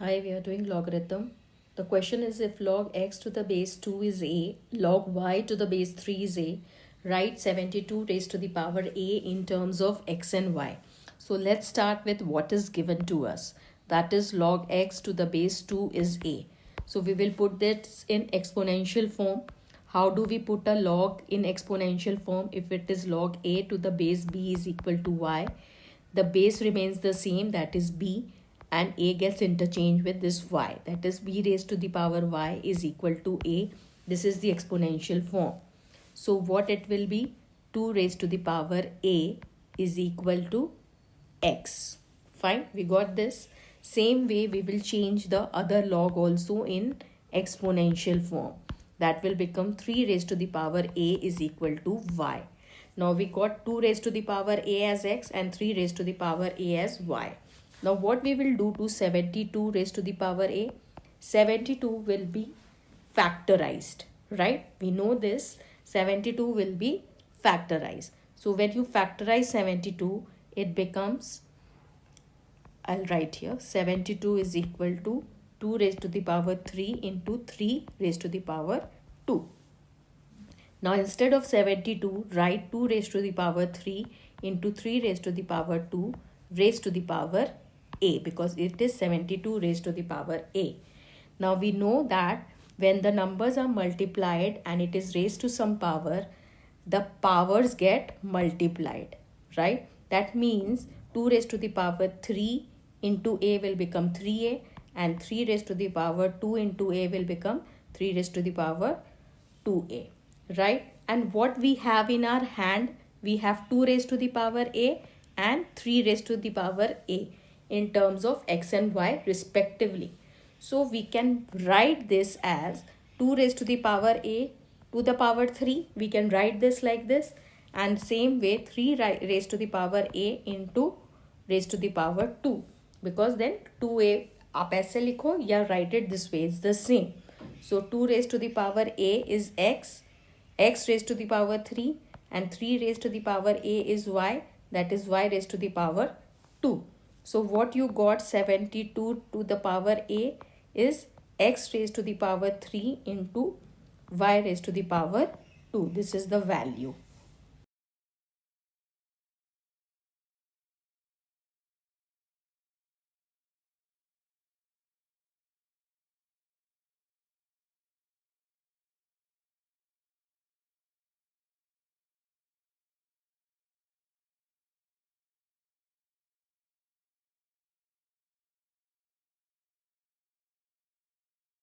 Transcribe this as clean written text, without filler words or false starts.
Hi, we are doing logarithm. The question is if log x to the base 2 is a, log y to the base 3 is a, write 72 raised to the power a in terms of x and y. So let's start with what is given to us. That is log x to the base 2 is a. So we will put this in exponential form. How do we put a log in exponential form? If it is log a to the base b is equal to y, the base remains the same, that is b, and a gets interchanged with this y, that is b raised to the power y is equal to a. This is the exponential form. So what it will be? 2 raised to the power a is equal to x. Fine, we got this. Same way we will change the other log also in exponential form. That will become 3 raised to the power a is equal to y. Now we got 2 raised to the power a as x and 3 raised to the power a as y. Now what we will do to 72 raised to the power a? 72 will be factorized, right? We know this. 72 will be factorized. So when you factorize 72, it becomes, I'll write here, 72 is equal to 2 raised to the power 3 into 3 raised to the power 2. Now instead of 72, write 2 raised to the power 3 into 3 raised to the power 2 raised to the power a, because it is 72 raised to the power a. Now we know that when the numbers are multiplied and it is raised to some power, the powers get multiplied, right? That means 2 raised to the power 3 into a will become 3a, and 3 raised to the power 2 into a will become 3 raised to the power 2a, right? And what we have in our hand, we have 2 raised to the power a and 3 raised to the power a in terms of x and y respectively. So we can write this as 2 raised to the power a to the power 3. We can write this like this, and same way 3 raised to the power a into raised to the power 2, because then 2a आप ऐसे लिखो या write it this way, it's the same. So 2 raised to the power a is x, x raised to the power 3, and 3 raised to the power a is y, that is y raised to the power 2. So what you got, 72 to the power a is x raised to the power 3 into y raised to the power 2. This is the value.